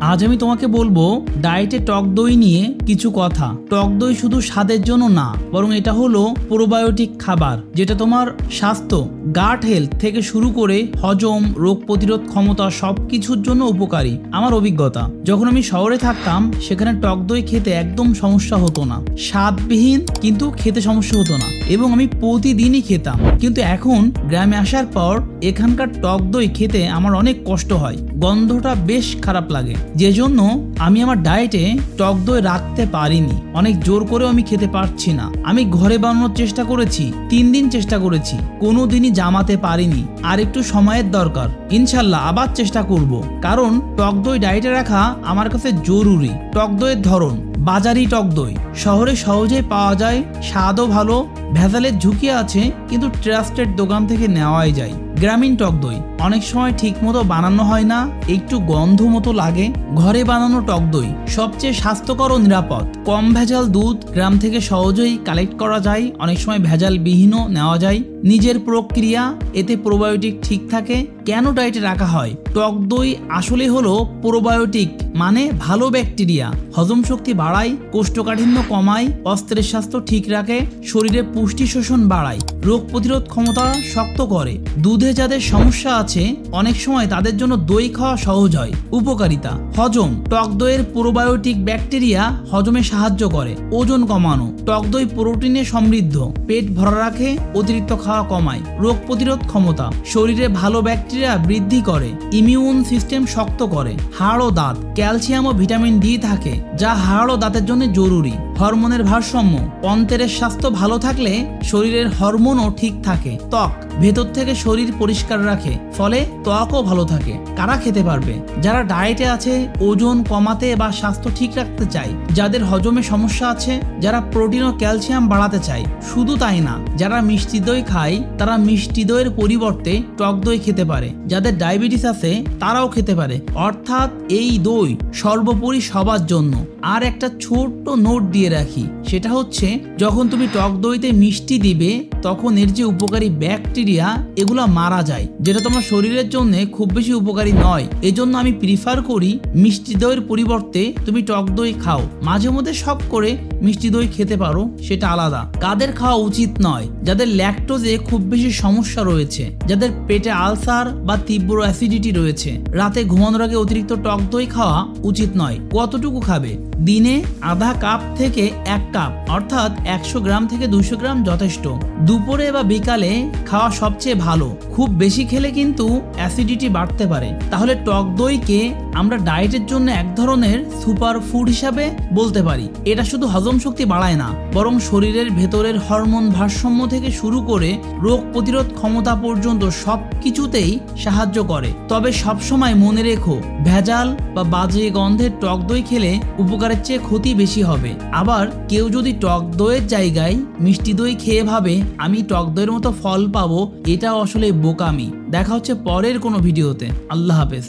আজ আমি তোমাকে বলবো ডায়েটে টক দই নিয়ে কিছু কথা। টক দই শুধু স্বাদের জন্য না, বরং এটা হলো প্রোবায়োটিক খাবার, যেটা তোমার স্বাস্থ্য, গাট হেলথ থেকে শুরু করে হজম, রোগ প্রতিরোধ ক্ষমতা সবকিছুর জন্য উপকারী। আমার অভিজ্ঞতা, যখন আমি শহরে থাকতাম সেখানে টক দই খেতে একদম সমস্যা হতো না, স্বাদবিহীন কিন্তু খেতে সমস্যা হতো না এবং আমি প্রতিদিনই খেতাম। কিন্তু এখন গ্রামে আসার পর এখানকার টক দই খেতে আমার অনেক কষ্ট হয়, গন্ধটা বেশ খারাপ লাগে, যে জন্য আমি আমার ডায়েটে টক দই রাখতে পারিনি। অনেক জোর করেও আমি খেতে পারছি না। আমি ঘরে বানানোর চেষ্টা করেছি, 3 দিন চেষ্টা করেছি, কোনো দিনই জামাতে পারিনি। আর একটু সময়ের দরকার, ইনশাল্লাহ আবার চেষ্টা করব, কারণ টক দই ডায়েটে রাখা আমার কাছে জরুরি। টক দইয়ের ধরন, বাজারি টক দই শহরে সহজেই পাওয়া যায়, স্বাদও ভালো, ভেজালের ঝুঁকি আছে কিন্তু ট্রাস্টেড দোকান থেকে নেওয়াই যায়। গ্রামীণ টক দই অনেক সময় ঠিক মতো বানানো হয় না, একটু গন্ধ মতো লাগে। ঘরে বানানো টক দই সবচেয়ে স্বাস্থ্যকর ও নিরাপদ, কম ভেজাল দুধ গ্রাম থেকে সহজেই কালেক্ট করা যায়, অনেক সময় ভেজাল বিহীনও নেওয়া যায়। নিজের প্রক্রিয়া, এতে প্রোবায়োটিক ঠিক থাকে। কেন ডায়েটে রাখা হয়? টক দই আসলে হলো প্রোবায়োটিক, মানে ভালো ব্যাকটেরিয়া, হজম শক্তি বাড়ায়, কোষ্ঠকাঠিন্য কমায়, অস্ত্রের স্বাস্থ্য ঠিক রাখে, শরীরে পুষ্টি শোষণ বাড়ায়, রোগ প্রতিরোধ ক্ষমতা শক্ত করে। দুধে যাদের সমস্যা আছে অনেক সময় তাদের জন্য দই খাওয়া সহজ হয়। উপকারিতা, হজম, টক দইয়ের প্রোবায়োটিক ব্যাকটেরিয়া হজমে সাহায্য করে। ওজন কমানো, টক দই প্রোটিনে সমৃদ্ধ, পেট ভরা রাখে, অতিরিক্ত খাওয়া কমায়। রোগ প্রতিরোধ ক্ষমতা, শরীরে ভালো ব্যাকটেরিয়া বৃদ্ধি করে, ইমিউন সিস্টেম শক্ত করে। হাড় ও দাঁত, ক্যালসিয়াম ও ভিটামিন ডি থাকে, যা হাড় ও দাঁতের জন্য জরুরি। হরমোনের ভারসাম্য, অন্ত্রের স্বাস্থ্য ভালো থাকলে শরীরের হরমোনও ঠিক থাকে। ত্বক, ভেতর থেকে শরীর পরিষ্কার রাখে, ফলে ত্বকও ভালো থাকে। কারা খেতে পারবে? যারা ডায়েটে আছে, ওজন কমাতে বা স্বাস্থ্য ঠিক রাখতে চায়, যাদের হজমে সমস্যা আছে, যারা প্রোটিন ও ক্যালসিয়াম বাড়াতে চায়। শুধু তাই না, যারা মিষ্টি দই খায় তারা মিষ্টি দইয়ের পরিবর্তে টক দই খেতে পারে। যাদের ডায়াবেটিস আছে তারাও খেতে পারে। অর্থাৎ এই দই সর্বোপরি সবার জন্য। আর একটা ছোট্ট নোট দিয়ে রাখি, সেটা হচ্ছে যখন তুমি টক দইতে মিষ্টি দিবে তখন এর যে উপকারী ব্যাকটেরিয়া এগুলো মারা যায়, যেটা তোমার শরীরের জন্য খুব বেশি উপকারী নয়। এজন্য আমি প্রিফার করি মিষ্টি দইয়ের পরিবর্তে তুমি টক দই খাও। মাঝে মধ্যে শখ করে মিষ্টি দই খেতে পারো, সেটা আলাদা। কাদের খাওয়া উচিত নয়? যাদের ল্যাকটোজে খুব বেশি সমস্যা রয়েছে, যাদের পেটে আলসার বা তীব্র অ্যাসিডিটি রয়েছে। রাতে ঘুমানোর আগে অতিরিক্ত টক দই খাওয়া উচিত নয়। কতটুকু খাবে? দিনে আধা কাপ থেকে 1 কাপ, অর্থাৎ 100 গ্রাম থেকে 200 গ্রাম যথেষ্ট। দুপুরে বা বিকালে খাওয়া সবচেয়ে ভালো। খুব বেশি খেলে কিন্তু অ্যাসিডিটি বাড়তে পারে। তাহলে টক দইকে আমরা ডায়েটের জন্য এক ধরনের সুপার ফুড হিসাবে বলতে পারি। এটা শুধু হজম শক্তি বাড়ায় না, বরং শরীরের ভেতরের হরমোন ভারসাম্য থেকে শুরু করে রোগ প্রতিরোধ ক্ষমতা পর্যন্ত সবকিছুতেই সাহায্য করে। তবে সবসময় মনে রেখো, ভেজাল বা বাজে গন্ধের টক দই খেলে উপকারের চেয়ে ক্ষতি বেশি হবে। আবার কেউ যদি টক দইয়ের জায়গায় মিষ্টি দই খেয়ে ভাবে আমি টক দইয়ের মতো ফল পাবো, এটাও আসলে বোকামি। দেখা হচ্ছে পরের কোনো ভিডিওতে। আল্লাহ হাফেজ।